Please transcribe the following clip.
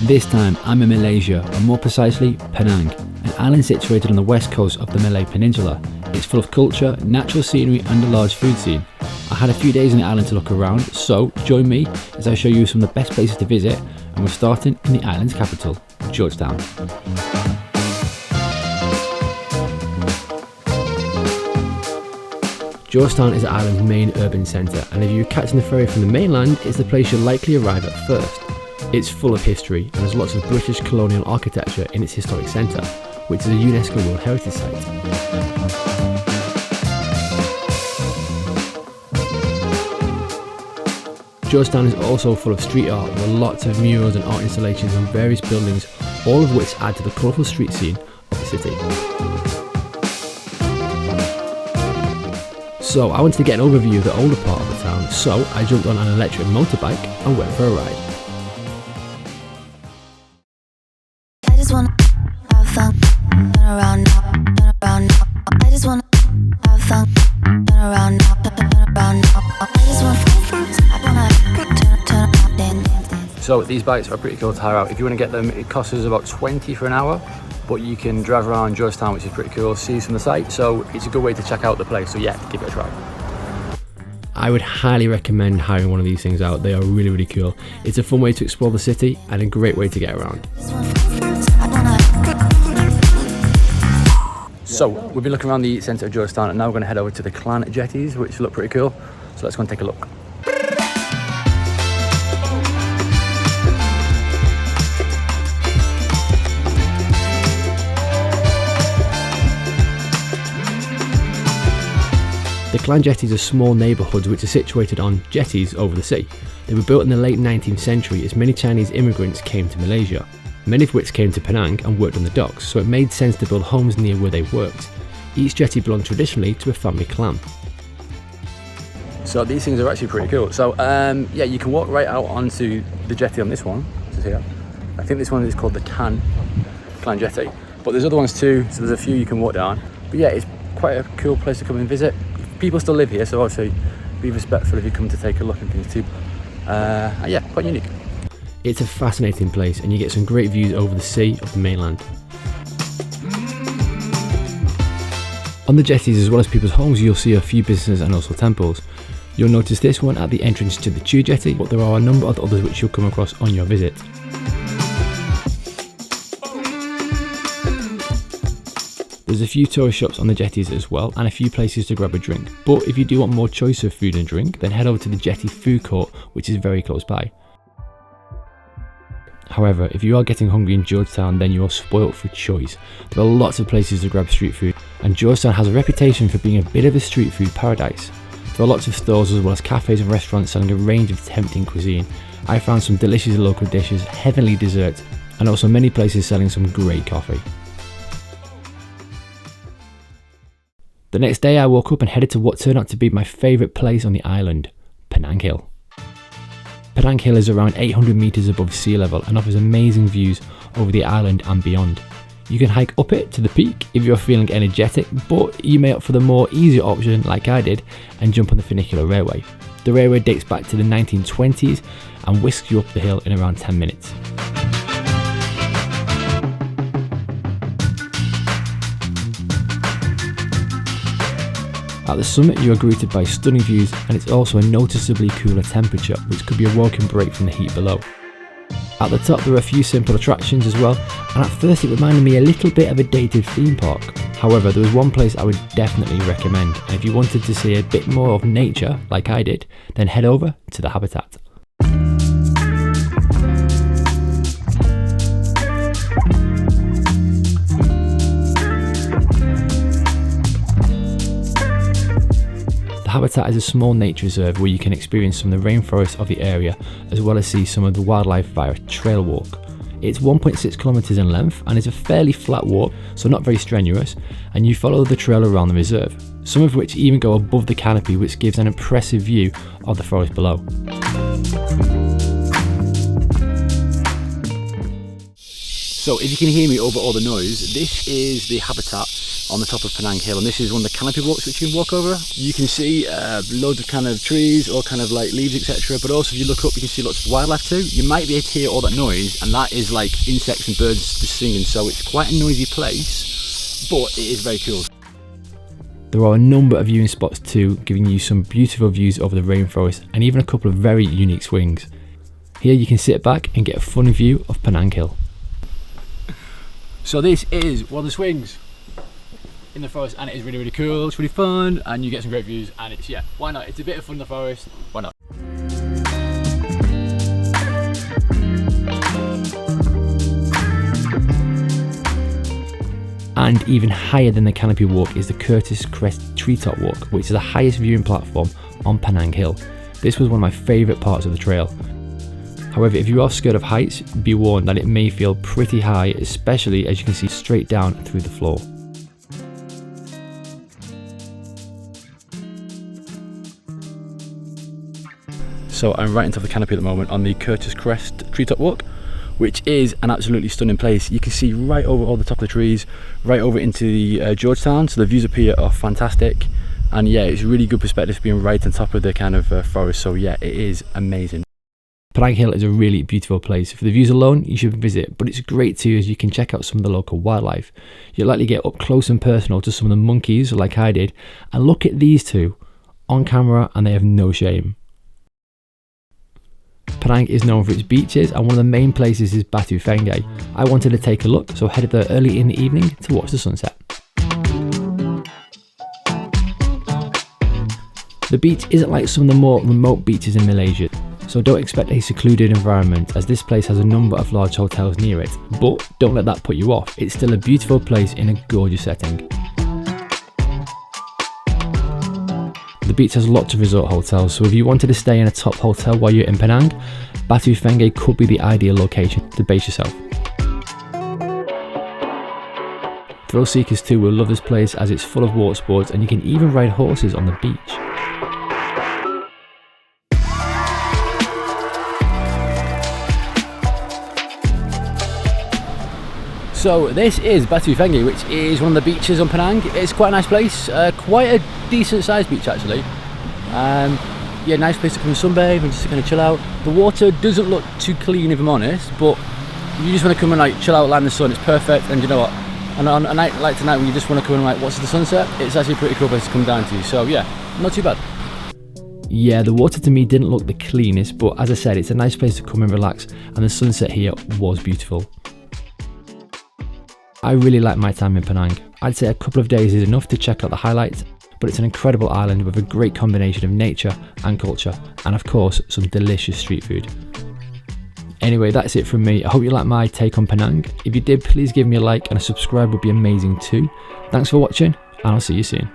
This time I'm in Malaysia, or more precisely Penang, an island situated on the west coast of the Malay Peninsula. It's full of culture, natural scenery and a large food scene. I had a few days on the island to look around, so join me as I show you some of the best places to visit, and we're starting in the island's capital, Georgetown. Georgetown is the island's main urban centre, and if you're catching the ferry from the mainland, it's the place you'll likely arrive at first. It's full of history and has lots of British colonial architecture in its historic centre, which is a UNESCO World Heritage Site. Georgetown is also full of street art with lots of murals and art installations on various buildings, all of which add to the colourful street scene of the city. So I wanted to get an overview of the older part of the town, so I jumped on an electric motorbike and went for a ride. I just wanna have fun, turn around now, turn around now. I just wanna have fun, turn around now, turn around now. I just wanna turn around, dance. So these bikes are pretty cool to hire out. If you want to get them, it costs us about 20 for an hour, but you can drive around Georgetown, which is pretty cool, see some of the sights, so it's a good way to check out the place, so yeah, give it a try. I would highly recommend hiring one of these things out. They are really, really cool. It's a fun way to explore the city and a great way to get around. So we've been looking around the centre of Georgetown, and now we're going to head over to the Clan Jetties, which look pretty cool, so let's go and take a look. The Clan Jetties are small neighbourhoods which are situated on jetties over the sea. They were built in the late 19th century as many Chinese immigrants came to Malaysia, many of which came to Penang and worked on the docks, so it made sense to build homes near where they worked. Each jetty belonged traditionally to a family clan. So these things are actually pretty cool. So yeah, you can walk right out onto the jetty on this one, which is here. I think this one is called the Clan Jetty, but there's other ones too, so there's a few you can walk down. But yeah, it's quite a cool place to come and visit. People still live here, so obviously be respectful if you come to take a look and things too. Yeah, quite unique. It's a fascinating place, and you get some great views over the sea of the mainland. On the jetties, as well as people's homes, you'll see a few businesses and also temples. You'll notice this one at the entrance to the Chu jetty, but there are a number of others which you'll come across on your visit. There's a few tourist shops on the jetties as well, and a few places to grab a drink. But if you do want more choice of food and drink, then head over to the jetty food court, which is very close by. However, if you are getting hungry in Georgetown, then you are spoilt for choice. There are lots of places to grab street food, and Georgetown has a reputation for being a bit of a street food paradise. There are lots of stores as well as cafes and restaurants selling a range of tempting cuisine. I found some delicious local dishes, heavenly desserts, and also many places selling some great coffee. The next day I woke up and headed to what turned out to be my favourite place on the island, Penang Hill. Penang Hill is around 800 metres above sea level and offers amazing views over the island and beyond. You can hike up it to the peak if you're feeling energetic, but you may opt for the more easier option like I did and jump on the funicular railway. The railway dates back to the 1920s and whisks you up the hill in around 10 minutes. At the summit you are greeted by stunning views, and it's also a noticeably cooler temperature, which could be a welcome break from the heat below. At the top there are a few simple attractions as well, and at first it reminded me a little bit of a dated theme park. However, there was one place I would definitely recommend, and if you wanted to see a bit more of nature like I did, then head over to the Habitat. Habitat is a small nature reserve where you can experience some of the rainforests of the area, as well as see some of the wildlife via a trail walk. It's 1.6 kilometers in length and is a fairly flat walk, so not very strenuous, and you follow the trail around the reserve, some of which even go above the canopy, which gives an impressive view of the forest below. So if you can hear me over all the noise, this is the Habitat. on the top of Penang Hill, and this is one of the canopy walks which you can walk over. You can see loads of kind of trees, or kind of like leaves, etc. But also if you look up, you can see lots of wildlife too. You might be able to hear all that noise, and that is like insects and birds just singing, so it's quite a noisy place, but it is very cool. There are a number of viewing spots too, giving you some beautiful views over the rainforest and even a couple of very unique swings. Here you can sit back and get a fun view of Penang Hill. So this is one of the swings in the forest, and it is really, really cool. It's really fun, and you get some great views, and it's, yeah, why not? It's a bit of fun in the forest, why not? And even higher than the canopy walk is the Curtis Crest Treetop Walk, which is the highest viewing platform on Penang Hill. This was one of my favourite parts of the trail. However, if you are scared of heights, be warned that it may feel pretty high, especially as you can see straight down through the floor. So I'm right on top of the canopy at the moment on the Curtis Crest Treetop Walk, which is an absolutely stunning place. You can see right over all the top of the trees, right over into the Georgetown, so the views up here are fantastic. And yeah, it's really good perspective being right on top of the kind of forest, so yeah, it is amazing. Penang Hill is a really beautiful place. For the views alone, you should visit, but it's great too as you can check out some of the local wildlife. You'll likely get up close and personal to some of the monkeys like I did, and look at these two on camera and they have no shame. Penang is known for its beaches, and one of the main places is Batu Ferringhi. I wanted to take a look, so I headed there early in the evening to watch the sunset. The beach isn't like some of the more remote beaches in Malaysia, so don't expect a secluded environment, as this place has a number of large hotels near it, but don't let that put you off. It's still a beautiful place in a gorgeous setting. The beach has lots of resort hotels, so if you wanted to stay in a top hotel while you're in Penang, Batu Ferringhi could be the ideal location to base yourself. Thrill seekers too will love this place, as it's full of water sports and you can even ride horses on the beach. So this is Batu Ferringhi, which is one of the beaches on Penang. It's quite a nice place, quite a decent sized beach actually. Yeah, nice place to come and sunbathe and just kind of chill out. The water doesn't look too clean if I'm honest, but if you just want to come and like chill out, lie in the sun, it's perfect. And you know what, and on a night like tonight when you just want to come and like watch the sunset, it's actually a pretty cool place to come down to. So yeah, not too bad. Yeah, the water to me didn't look the cleanest, but as I said, it's a nice place to come and relax, and the sunset here was beautiful. I really like my time in Penang. I'd say a couple of days is enough to check out the highlights, but it's an incredible island with a great combination of nature and culture, and of course some delicious street food. Anyway, that's it from me. I hope you like my take on Penang. If you did, please give me a like, and a subscribe would be amazing too. Thanks for watching, and I'll see you soon.